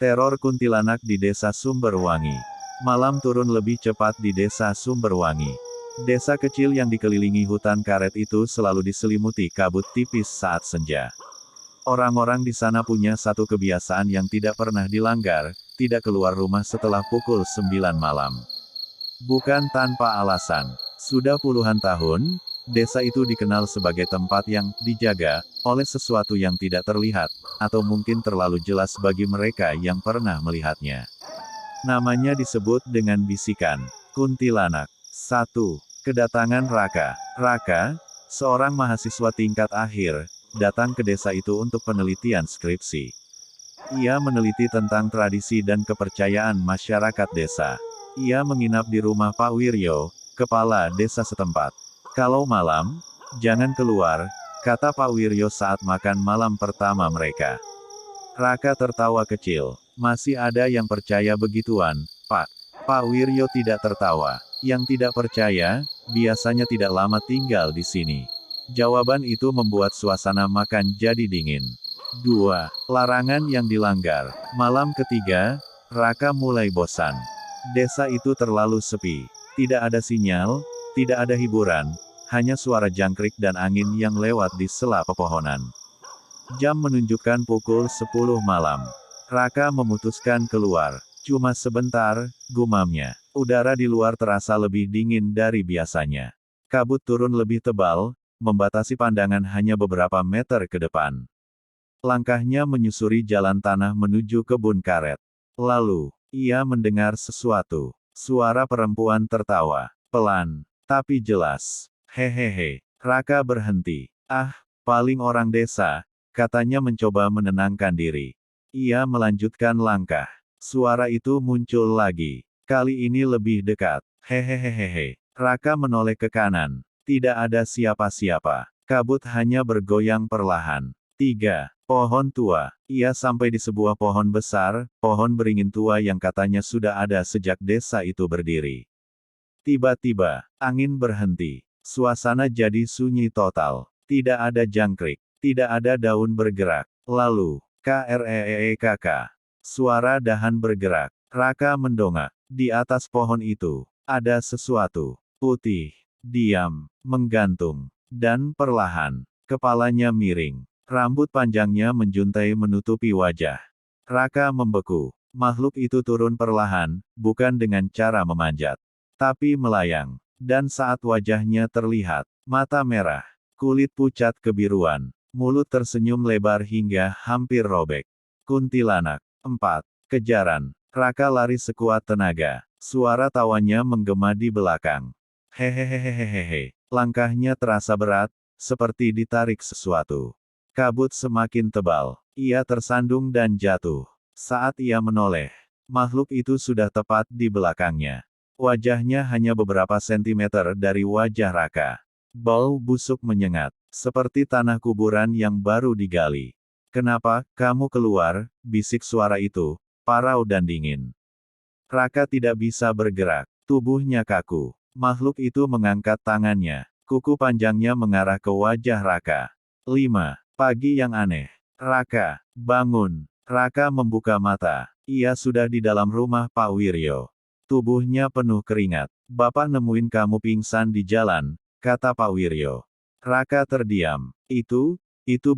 Teror kuntilanak di Desa Sumberwangi. Malam turun lebih cepat di Desa Sumberwangi. Desa kecil yang dikelilingi hutan karet itu selalu diselimuti kabut tipis saat senja. Orang-orang di sana punya satu kebiasaan yang tidak pernah dilanggar, tidak keluar rumah setelah pukul 9 malam. Bukan tanpa alasan. Sudah puluhan tahun, desa itu dikenal sebagai tempat yang dijaga oleh sesuatu yang tidak terlihat, atau mungkin terlalu jelas bagi mereka yang pernah melihatnya. Namanya disebut dengan bisikan kuntilanak. 1. Kedatangan Raka. Raka, seorang mahasiswa tingkat akhir, datang ke desa itu untuk penelitian skripsi. Ia meneliti tentang tradisi dan kepercayaan masyarakat desa. Ia menginap di rumah Pak Wiryo, kepala desa setempat. Kalau malam, jangan keluar, kata Pak Wiryo saat makan malam pertama mereka. Raka tertawa kecil. Masih ada yang percaya begituan, Pak? Pak Wiryo tidak tertawa. Yang tidak percaya, biasanya tidak lama tinggal di sini. Jawaban itu membuat suasana makan jadi dingin. 2. Larangan yang dilanggar. Malam ketiga, Raka mulai bosan. Desa itu terlalu sepi. Tidak ada sinyal, tidak ada hiburan, hanya suara jangkrik dan angin yang lewat di sela pepohonan. Jam menunjukkan pukul 10 malam. Raka memutuskan keluar. Cuma sebentar, gumamnya. Udara di luar terasa lebih dingin dari biasanya. Kabut turun lebih tebal, membatasi pandangan hanya beberapa meter ke depan. Langkahnya menyusuri jalan tanah menuju kebun karet. Lalu, ia mendengar sesuatu. Suara perempuan tertawa. Pelan, tapi jelas. Hehehe. Raka berhenti. Ah, paling orang desa, katanya mencoba menenangkan diri. Ia melanjutkan langkah. Suara itu muncul lagi. Kali ini lebih dekat. Hehehehehe. Raka menoleh ke kanan. Tidak ada siapa-siapa. Kabut hanya bergoyang perlahan. 3. Pohon tua. Ia sampai di sebuah pohon besar, pohon beringin tua yang katanya sudah ada sejak desa itu berdiri. Tiba-tiba, angin berhenti. Suasana jadi sunyi total. Tidak ada jangkrik. Tidak ada daun bergerak. Lalu, KREEKK. Suara dahan bergerak. Raka mendongak. Di atas pohon itu, ada sesuatu. Putih. Diam. Menggantung. Dan perlahan, kepalanya miring. Rambut panjangnya menjuntai menutupi wajah. Raka membeku. Makhluk itu turun perlahan, bukan dengan cara memanjat, tapi melayang. Dan saat wajahnya terlihat, mata merah, kulit pucat kebiruan, mulut tersenyum lebar hingga hampir robek. Kuntilanak. 4. Kejaran. Raka lari sekuat tenaga. Suara tawanya menggema di belakang. Hehehehehehe. Langkahnya terasa berat, seperti ditarik sesuatu. Kabut semakin tebal. Ia tersandung dan jatuh. Saat ia menoleh, makhluk itu sudah tepat di belakangnya. Wajahnya hanya beberapa sentimeter dari wajah Raka. Bau busuk menyengat, seperti tanah kuburan yang baru digali. Kenapa kamu keluar? Bisik suara itu, parau dan dingin. Raka tidak bisa bergerak. Tubuhnya kaku. Makhluk itu mengangkat tangannya. Kuku panjangnya mengarah ke wajah Raka. 5. Pagi yang aneh. Raka, bangun. Raka membuka mata. Ia sudah di dalam rumah Pak Wiryo. Tubuhnya penuh keringat. Bapak nemuin kamu pingsan di jalan, kata Pak Wiryo. Raka terdiam. Itu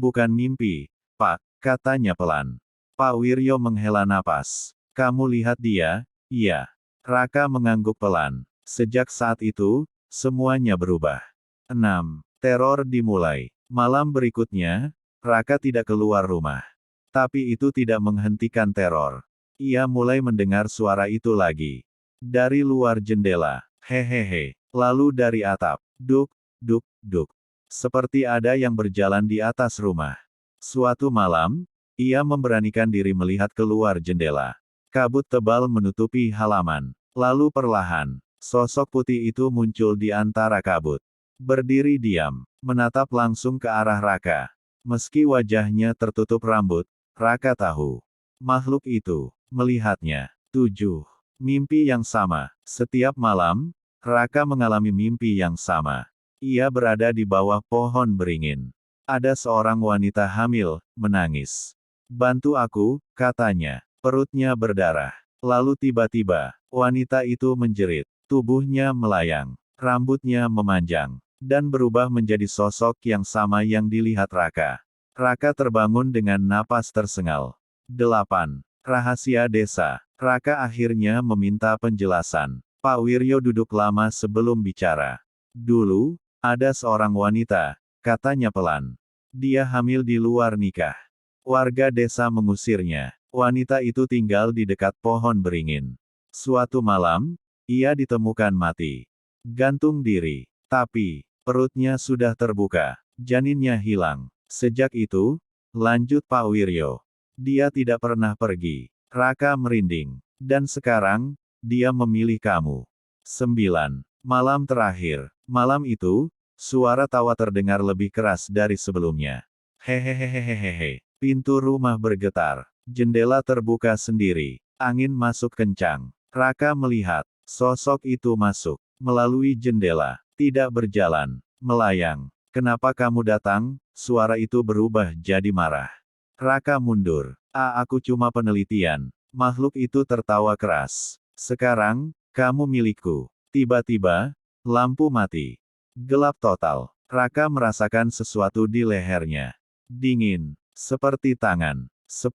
bukan mimpi, Pak, katanya pelan. Pak Wiryo menghela napas. Kamu lihat dia? Iya. Raka mengangguk pelan. Sejak saat itu, semuanya berubah. 6. Teror dimulai. Malam berikutnya, Raka tidak keluar rumah. Tapi itu tidak menghentikan teror. Ia mulai mendengar suara itu lagi. Dari luar jendela. Hehehe. Lalu dari atap. Duk, duk, duk. Seperti ada yang berjalan di atas rumah. Suatu malam, ia memberanikan diri melihat keluar jendela. Kabut tebal menutupi halaman. Lalu perlahan, sosok putih itu muncul di antara kabut. Berdiri diam, menatap langsung ke arah Raka. Meski wajahnya tertutup rambut, Raka tahu. Makhluk itu, melihatnya. 7. Mimpi yang sama. Setiap malam, Raka mengalami mimpi yang sama. Ia berada di bawah pohon beringin. Ada seorang wanita hamil, menangis. Bantu aku, katanya. Perutnya berdarah. Lalu tiba-tiba, wanita itu menjerit. Tubuhnya melayang. Rambutnya memanjang. Dan berubah menjadi sosok yang sama yang dilihat Raka. Raka terbangun dengan napas tersengal. 8. Rahasia desa. Raka akhirnya meminta penjelasan. Pak Wiryo duduk lama sebelum bicara. Dulu, ada seorang wanita, katanya pelan. Dia hamil di luar nikah. Warga desa mengusirnya. Wanita itu tinggal di dekat pohon beringin. Suatu malam, ia ditemukan mati. Gantung diri. Tapi, perutnya sudah terbuka. Janinnya hilang. Sejak itu, lanjut Pak Wiryo. Dia tidak pernah pergi. Raka merinding. Dan sekarang, dia memilih kamu. 9. Malam terakhir. Malam itu, suara tawa terdengar lebih keras dari sebelumnya. Hehehehehehe. Pintu rumah bergetar. Jendela terbuka sendiri. Angin masuk kencang. Raka melihat. Sosok itu masuk. Melalui jendela. Tidak berjalan. Melayang. Kenapa kamu datang? Suara itu berubah jadi marah. Raka mundur. Aku cuma penelitian. Makhluk itu tertawa keras. Sekarang, kamu milikku. Tiba-tiba, lampu mati. Gelap total. Raka merasakan sesuatu di lehernya. Dingin. Seperti tangan. 10.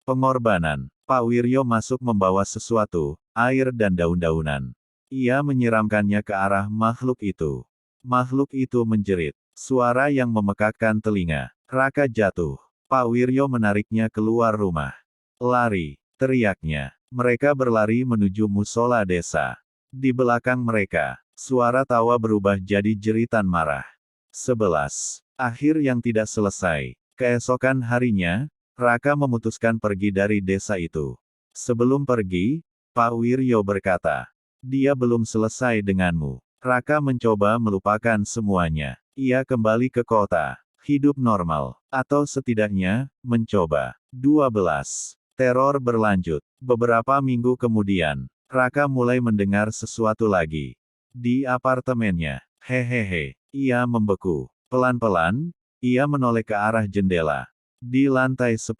Pengorbanan. Pak Wiryo masuk membawa sesuatu, air dan daun-daunan. Ia menyiramkannya ke arah makhluk itu. Makhluk itu menjerit. Suara yang memekakkan telinga. Raka jatuh. Pak Wiryo menariknya keluar rumah. Lari. Teriaknya. Mereka berlari menuju musola desa. Di belakang mereka, suara tawa berubah jadi jeritan marah. 11. Akhir yang tidak selesai. Keesokan harinya, Raka memutuskan pergi dari desa itu. Sebelum pergi, Pak Wiryo berkata, dia belum selesai denganmu. Raka mencoba melupakan semuanya. Ia kembali ke kota, hidup normal, atau setidaknya, mencoba. 12. Teror berlanjut. Beberapa minggu kemudian, Raka mulai mendengar sesuatu lagi. Di apartemennya, hehehe, ia membeku. Pelan-pelan, ia menoleh ke arah jendela. Di lantai 10.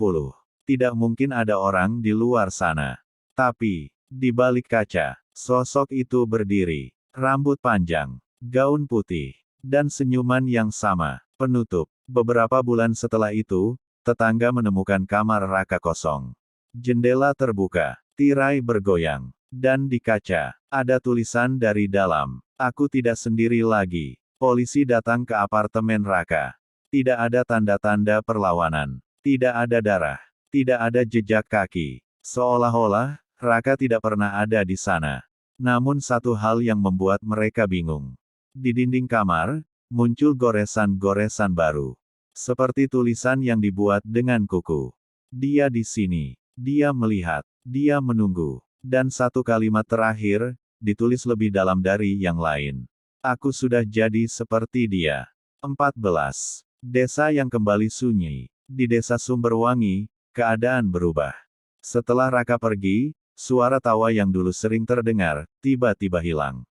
Tidak mungkin ada orang di luar sana. Tapi, di balik kaca, sosok itu berdiri. Rambut panjang, gaun putih, dan senyuman yang sama, penutup. Beberapa bulan setelah itu, tetangga menemukan kamar Raka kosong. Jendela terbuka, tirai bergoyang, dan di kaca, ada tulisan dari dalam. Aku tidak sendiri lagi. Polisi datang ke apartemen Raka. Tidak ada tanda-tanda perlawanan. Tidak ada darah. Tidak ada jejak kaki. Seolah-olah, Raka tidak pernah ada di sana. Namun satu hal yang membuat mereka bingung. Di dinding kamar, muncul goresan-goresan baru. Seperti tulisan yang dibuat dengan kuku. Dia di sini. Dia melihat. Dia menunggu. Dan satu kalimat terakhir, ditulis lebih dalam dari yang lain. Aku sudah jadi seperti dia. 14. Desa yang kembali sunyi. Di desa Sumberwangi, keadaan berubah. Setelah Raka pergi, suara tawa yang dulu sering terdengar, tiba-tiba hilang.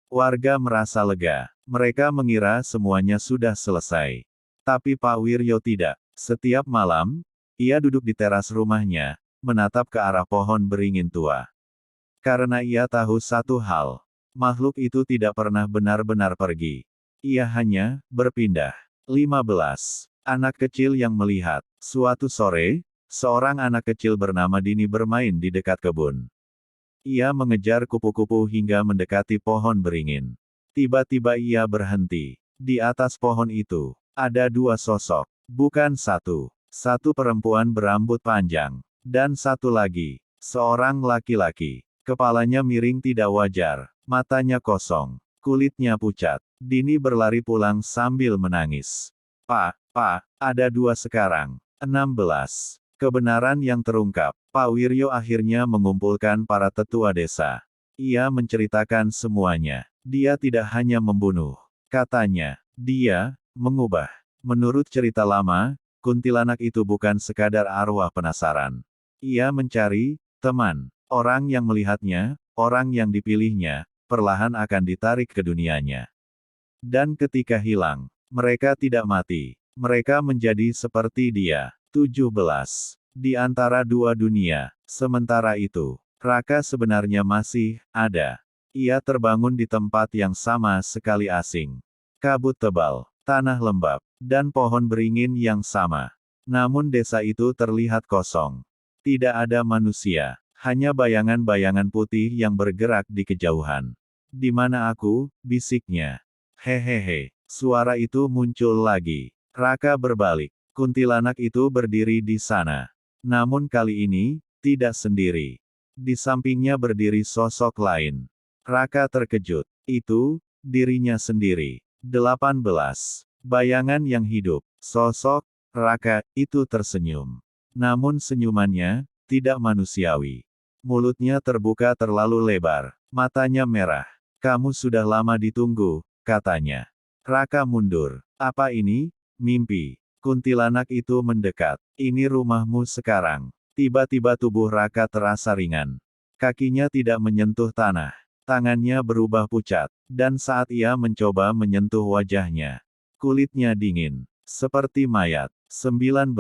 Warga merasa lega. Mereka mengira semuanya sudah selesai. Tapi Pak Wiryo tidak. Setiap malam, ia duduk di teras rumahnya, menatap ke arah pohon beringin tua. Karena ia tahu satu hal. Makhluk itu tidak pernah benar-benar pergi. Ia hanya berpindah. 15. Anak kecil yang melihat. Suatu sore, seorang anak kecil bernama Dini bermain di dekat kebun. Ia mengejar kupu-kupu hingga mendekati pohon beringin. Tiba-tiba ia berhenti. Di atas pohon itu, ada dua sosok. Bukan satu. Satu perempuan berambut panjang. Dan satu lagi, seorang laki-laki. Kepalanya miring tidak wajar. Matanya kosong. Kulitnya pucat. Dini berlari pulang sambil menangis. Pak, ada dua sekarang. 16. Kebenaran yang terungkap. Pak Wiryo akhirnya mengumpulkan para tetua desa. Ia menceritakan semuanya. Dia tidak hanya membunuh. Katanya, dia mengubah. Menurut cerita lama, kuntilanak itu bukan sekadar arwah penasaran. Ia mencari teman. Orang yang melihatnya, orang yang dipilihnya, perlahan akan ditarik ke dunianya. Dan ketika hilang, mereka tidak mati. Mereka menjadi seperti dia. 17. Di antara dua dunia. Sementara itu, Raka sebenarnya masih ada. Ia terbangun di tempat yang sama sekali asing. Kabut tebal, tanah lembab, dan pohon beringin yang sama. Namun desa itu terlihat kosong. Tidak ada manusia, hanya bayangan-bayangan putih yang bergerak di kejauhan. Di mana aku? Bisiknya. Hehehe, suara itu muncul lagi. Raka berbalik. Kuntilanak itu berdiri di sana. Namun kali ini, tidak sendiri. Di sampingnya berdiri sosok lain. Raka terkejut. Itu, dirinya sendiri. 18. Bayangan yang hidup. Sosok, Raka, itu tersenyum. Namun senyumannya, tidak manusiawi. Mulutnya terbuka terlalu lebar. Matanya merah. Kamu sudah lama ditunggu, katanya. Raka mundur. Apa ini? Mimpi. Kuntilanak itu mendekat. Ini rumahmu sekarang. Tiba-tiba tubuh Raka terasa ringan. Kakinya tidak menyentuh tanah. Tangannya berubah pucat. Dan saat ia mencoba menyentuh wajahnya, kulitnya dingin. Seperti mayat. 19.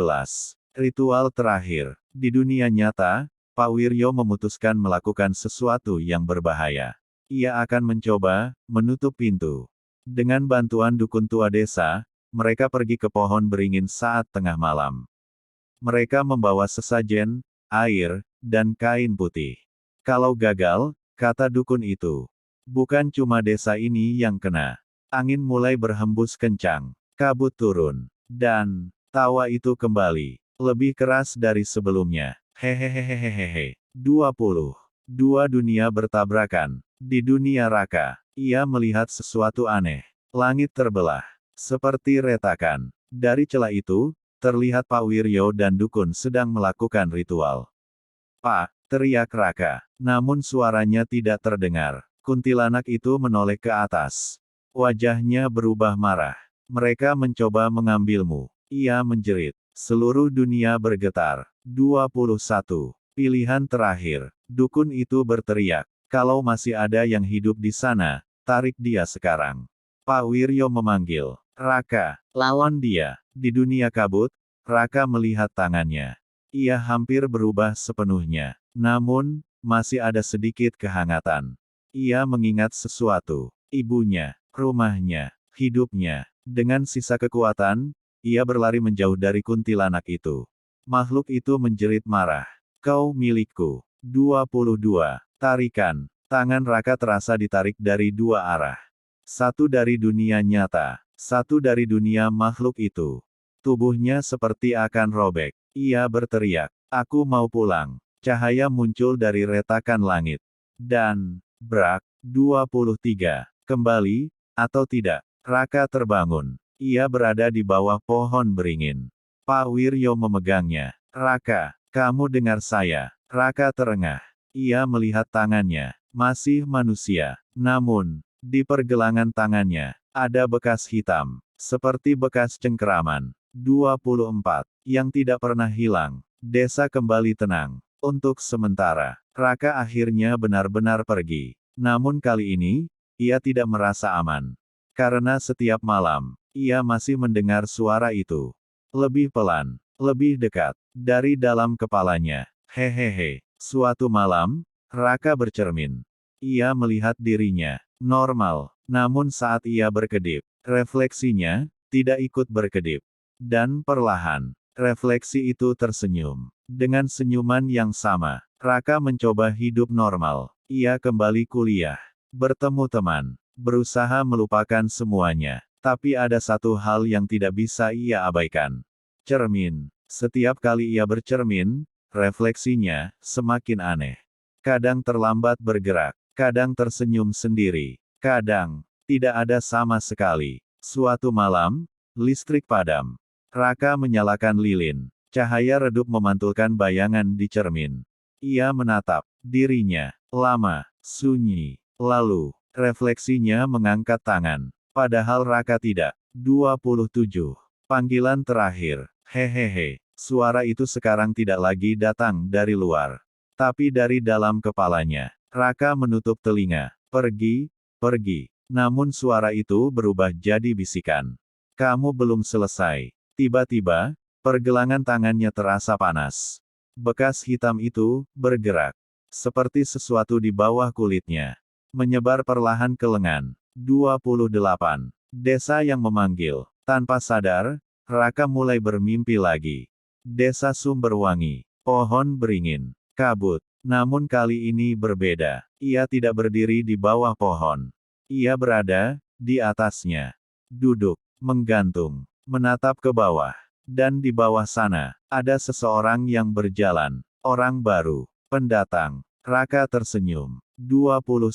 Ritual terakhir. Di dunia nyata, Pak Wiryo memutuskan melakukan sesuatu yang berbahaya. Ia akan mencoba menutup pintu. Dengan bantuan dukun tua desa, mereka pergi ke pohon beringin saat tengah malam. Mereka membawa sesajen, air, dan kain putih. Kalau gagal, kata dukun itu, bukan cuma desa ini yang kena. Angin mulai berhembus kencang, kabut turun, dan tawa itu kembali, lebih keras dari sebelumnya. Hehehehehehe. 20. Dua dunia bertabrakan. Di dunia Raka, ia melihat sesuatu aneh. Langit terbelah, seperti retakan. Dari celah itu, terlihat Pak Wiryo dan dukun sedang melakukan ritual. Pak, teriak Raka. Namun suaranya tidak terdengar. Kuntilanak itu menoleh ke atas. Wajahnya berubah marah. Mereka mencoba mengambilmu. Ia menjerit. Seluruh dunia bergetar. 21. Pilihan terakhir. Dukun itu berteriak. Kalau masih ada yang hidup di sana, tarik dia sekarang. Pak Wiryo memanggil. Raka, lawan dia. Di dunia kabut, Raka melihat tangannya. Ia hampir berubah sepenuhnya. Namun, masih ada sedikit kehangatan. Ia mengingat sesuatu. Ibunya, rumahnya, hidupnya. Dengan sisa kekuatan, ia berlari menjauh dari kuntilanak itu. Makhluk itu menjerit marah. Kau milikku. 22. Tarikan. Tangan Raka terasa ditarik dari dua arah. Satu dari dunia nyata. Satu dari dunia makhluk itu. Tubuhnya seperti akan robek. Ia berteriak, aku mau pulang. Cahaya muncul dari retakan langit. Dan, brak, 23. Kembali, atau tidak, Raka terbangun. Ia berada di bawah pohon beringin. Pak Wiryo memegangnya. Raka, kamu dengar saya. Raka terengah. Ia melihat tangannya. Masih manusia. Namun, di pergelangan tangannya, ada bekas hitam. Seperti bekas cengkeraman. 24. Yang tidak pernah hilang. Desa kembali tenang. Untuk sementara, Raka akhirnya benar-benar pergi. Namun kali ini, ia tidak merasa aman. Karena setiap malam, ia masih mendengar suara itu. Lebih pelan, lebih dekat, dari dalam kepalanya. Hehehe. Suatu malam, Raka bercermin. Ia melihat dirinya, normal. Namun saat ia berkedip, refleksinya, tidak ikut berkedip. Dan perlahan, refleksi itu tersenyum. Dengan senyuman yang sama, Raka mencoba hidup normal. Ia kembali kuliah, bertemu teman, berusaha melupakan semuanya. Tapi ada satu hal yang tidak bisa ia abaikan. Cermin. Setiap kali ia bercermin, refleksinya semakin aneh. Kadang terlambat bergerak, kadang tersenyum sendiri, kadang tidak ada sama sekali. Suatu malam, listrik padam. Raka menyalakan lilin. Cahaya redup memantulkan bayangan di cermin. Ia menatap dirinya. Lama, sunyi. Lalu, refleksinya mengangkat tangan. Padahal Raka tidak. 27. Panggilan terakhir. Hehehe. Suara itu sekarang tidak lagi datang dari luar. Tapi dari dalam kepalanya. Raka menutup telinga. Pergi, pergi. Namun suara itu berubah jadi bisikan. Kamu belum selesai. Tiba-tiba, Pergelangan tangannya terasa panas. Bekas hitam itu bergerak. Seperti sesuatu di bawah kulitnya. Menyebar perlahan ke lengan. 28. Desa yang memanggil. Tanpa sadar, Raka mulai bermimpi lagi. Desa Sumberwangi. Pohon beringin. Kabut. Namun kali ini berbeda. Ia tidak berdiri di bawah pohon. Ia berada di atasnya. Duduk. Menggantung. Menatap ke bawah. Dan di bawah sana, ada seseorang yang berjalan. Orang baru. Pendatang. Raka tersenyum. 29.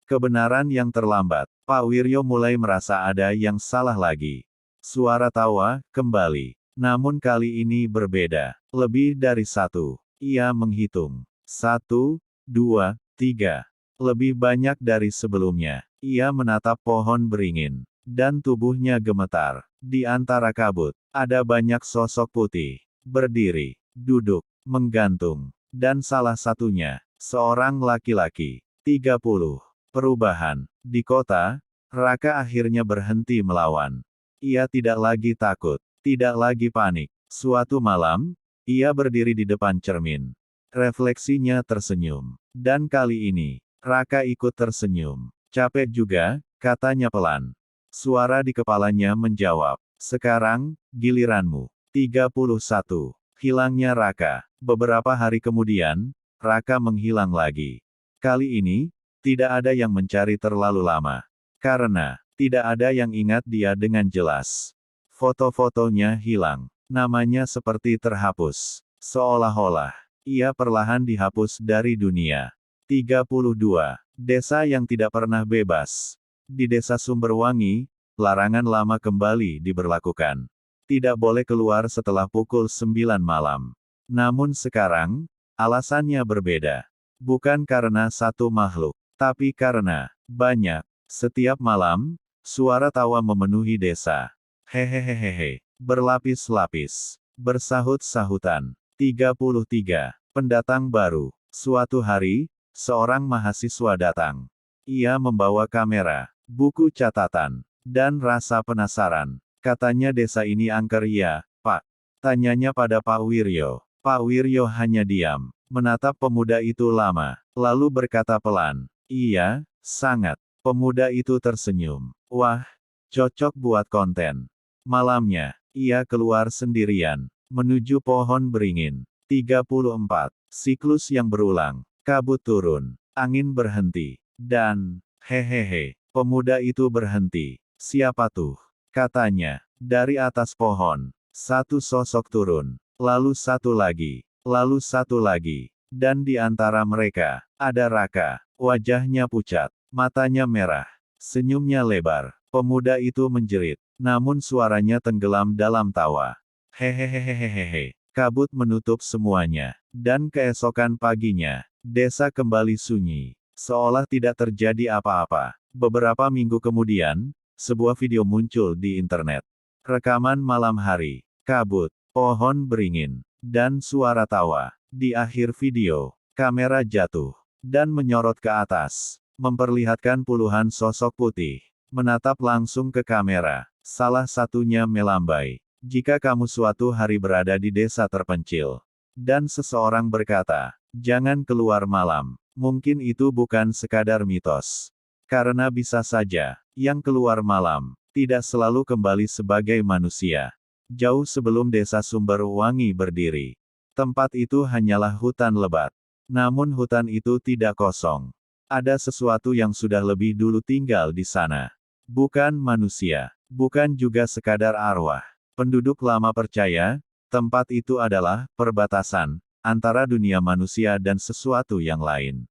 Kebenaran yang terlambat. Pak Wiryo mulai merasa ada yang salah lagi. Suara tawa, kembali. Namun kali ini berbeda. Lebih dari satu. Ia menghitung. 1, 2, 3. Lebih banyak dari sebelumnya. Ia menatap pohon beringin. Dan tubuhnya gemetar. Di antara kabut, ada banyak sosok putih. Berdiri, duduk, menggantung. Dan salah satunya, seorang laki-laki. 30. Perubahan. Di kota, Raka akhirnya berhenti melawan. Ia tidak lagi takut. Tidak lagi panik. Suatu malam, ia berdiri di depan cermin. Refleksinya tersenyum. Dan kali ini, Raka ikut tersenyum. Capek juga, katanya pelan. Suara di kepalanya menjawab. Sekarang, giliranmu. 31. Hilangnya Raka. Beberapa hari kemudian, Raka menghilang lagi. Kali ini, tidak ada yang mencari terlalu lama. Karena, tidak ada yang ingat dia dengan jelas. Foto-fotonya hilang. Namanya seperti terhapus. Seolah-olah, ia perlahan dihapus dari dunia. 32. Desa yang tidak pernah bebas. Di desa Sumberwangi, larangan lama kembali diberlakukan. Tidak boleh keluar setelah pukul 9 malam. Namun sekarang, alasannya berbeda. Bukan karena satu makhluk, tapi karena banyak. Setiap malam, suara tawa memenuhi desa. Hehehehehe, berlapis-lapis, bersahut-sahutan. 33. Pendatang baru. Suatu hari, seorang mahasiswa datang. Ia membawa kamera, buku catatan, dan rasa penasaran. Katanya desa ini angker ya, Pak. Tanyanya pada Pak Wiryo. Pak Wiryo hanya diam, menatap pemuda itu lama, lalu berkata pelan, "Iya, sangat." Pemuda itu tersenyum. Wah, cocok buat konten. Malamnya, ia keluar sendirian, menuju pohon beringin. 34. Siklus yang berulang. Kabut turun, angin berhenti. Dan, hehehe, pemuda itu berhenti. Siapa tuh? Katanya. Dari atas pohon. Satu sosok turun. Lalu satu lagi. Lalu satu lagi. Dan di antara mereka, ada Raka. Wajahnya pucat. Matanya merah. Senyumnya lebar. Pemuda itu menjerit. Namun suaranya tenggelam dalam tawa. Hehehehehehe. Kabut menutup semuanya. Dan keesokan paginya, desa kembali sunyi. Seolah tidak terjadi apa-apa. Beberapa minggu kemudian, sebuah video muncul di internet. Rekaman malam hari, kabut, pohon beringin, dan suara tawa. Di akhir video, kamera jatuh, dan menyorot ke atas, memperlihatkan puluhan sosok putih, menatap langsung ke kamera. Salah satunya melambai. Jika kamu suatu hari berada di desa terpencil, dan seseorang berkata, "Jangan keluar malam." Mungkin itu bukan sekadar mitos. Karena bisa saja, yang keluar malam, tidak selalu kembali sebagai manusia. Jauh sebelum desa Sumberwangi berdiri, tempat itu hanyalah hutan lebat. Namun hutan itu tidak kosong. Ada sesuatu yang sudah lebih dulu tinggal di sana. Bukan manusia, bukan juga sekadar arwah. Penduduk lama percaya, tempat itu adalah perbatasan antara dunia manusia dan sesuatu yang lain.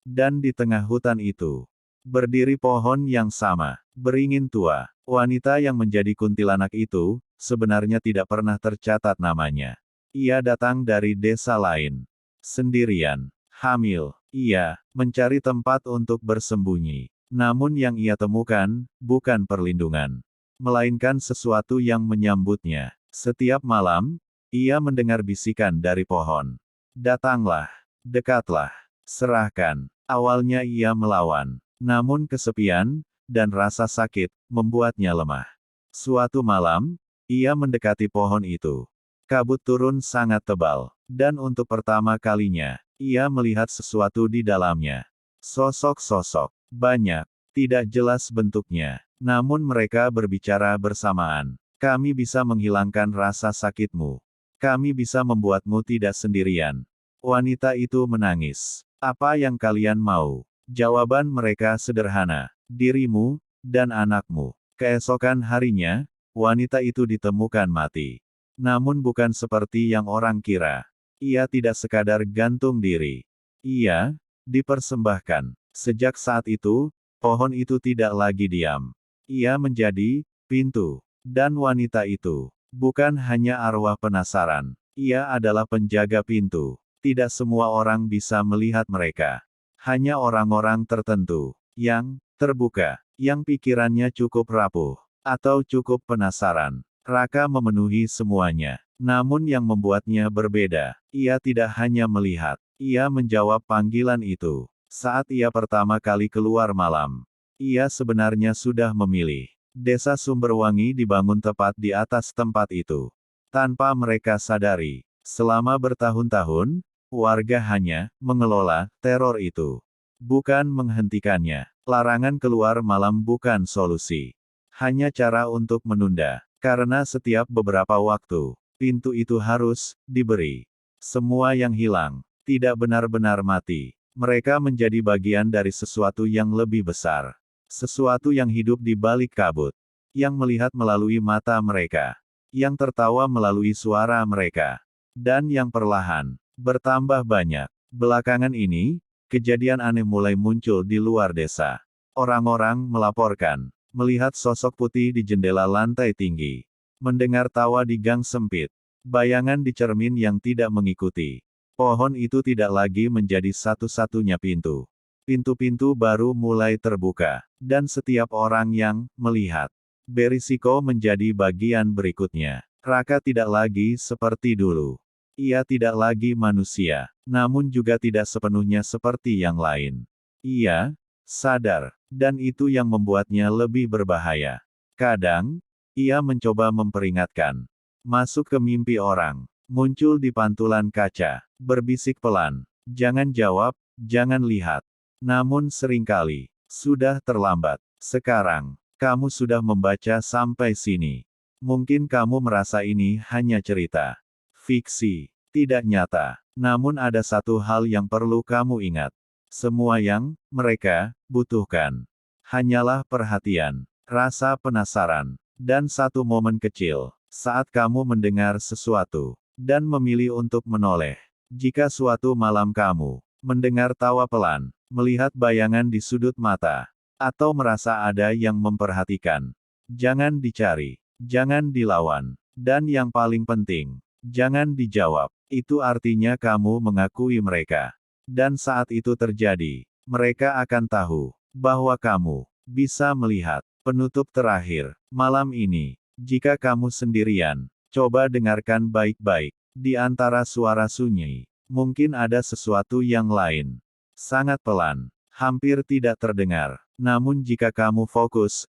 Dan di tengah hutan itu, berdiri pohon yang sama, beringin tua. Wanita yang menjadi kuntilanak itu, sebenarnya tidak pernah tercatat namanya. Ia datang dari desa lain. Sendirian, hamil, ia mencari tempat untuk bersembunyi. Namun yang ia temukan, bukan perlindungan, melainkan sesuatu yang menyambutnya. Setiap malam, ia mendengar bisikan dari pohon. Datanglah, dekatlah, serahkan. Awalnya ia melawan, namun kesepian, dan rasa sakit, membuatnya lemah. Suatu malam, Ia mendekati pohon itu. Kabut turun sangat tebal, dan untuk pertama kalinya, ia melihat sesuatu di dalamnya. Sosok-sosok, banyak, tidak jelas bentuknya, namun mereka berbicara bersamaan. Kami bisa menghilangkan rasa sakitmu. Kami bisa membuatmu tidak sendirian. Wanita itu menangis. Apa yang kalian mau? Jawaban mereka sederhana. Dirimu, dan anakmu. Keesokan harinya, wanita itu ditemukan mati. Namun bukan seperti yang orang kira. Ia tidak sekadar gantung diri. Ia dipersembahkan. Sejak saat itu, pohon itu tidak lagi diam. Ia menjadi pintu. Dan wanita itu bukan hanya arwah penasaran. Ia adalah penjaga pintu. Tidak semua orang bisa melihat mereka. Hanya orang-orang tertentu yang terbuka, yang pikirannya cukup rapuh, atau cukup penasaran. Raka memenuhi semuanya. Namun yang membuatnya berbeda, ia tidak hanya melihat, ia menjawab panggilan itu. Saat ia pertama kali keluar malam, ia sebenarnya sudah memilih. Desa Sumberwangi dibangun tepat di atas tempat itu. Tanpa mereka sadari, selama bertahun-tahun, warga hanya mengelola teror itu. Bukan menghentikannya. Larangan keluar malam bukan solusi. Hanya cara untuk menunda. Karena setiap beberapa waktu, pintu itu harus diberi. Semua yang hilang, tidak benar-benar mati. Mereka menjadi bagian dari sesuatu yang lebih besar. Sesuatu yang hidup di balik kabut. Yang melihat melalui mata mereka. Yang tertawa melalui suara mereka. Dan yang perlahan, bertambah banyak. Belakangan ini, kejadian aneh mulai muncul di luar desa. Orang-orang melaporkan, melihat sosok putih di jendela lantai tinggi. Mendengar tawa di gang sempit. Bayangan di cermin yang tidak mengikuti. Pohon itu tidak lagi menjadi satu-satunya pintu. Pintu-pintu baru mulai terbuka. Dan setiap orang yang melihat, berisiko menjadi bagian berikutnya. Raka tidak lagi seperti dulu. Ia tidak lagi manusia, namun juga tidak sepenuhnya seperti yang lain. Ia sadar, dan itu yang membuatnya lebih berbahaya. Kadang, ia mencoba memperingatkan. Masuk ke mimpi orang, muncul di pantulan kaca, berbisik pelan. Jangan jawab, jangan lihat. Namun seringkali, sudah terlambat. Sekarang, kamu sudah membaca sampai sini. Mungkin kamu merasa ini hanya cerita. Fiksi, tidak nyata. Namun ada satu hal yang perlu kamu ingat. Semua yang mereka butuhkan hanyalah perhatian, rasa penasaran, dan satu momen kecil saat kamu mendengar sesuatu dan memilih untuk menoleh. Jika suatu malam kamu mendengar tawa pelan, melihat bayangan di sudut mata, atau merasa ada yang memperhatikan, jangan dicari, jangan dilawan, dan yang paling penting, jangan dijawab. Itu artinya kamu mengakui mereka. Dan saat itu terjadi, mereka akan tahu bahwa kamu bisa melihat. Penutup terakhir, malam ini, jika kamu sendirian, coba dengarkan baik-baik. Di antara suara sunyi, mungkin ada sesuatu yang lain. Sangat pelan, hampir tidak terdengar. Namun jika kamu fokus,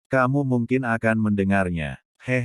kamu mungkin akan mendengarnya. Hehe.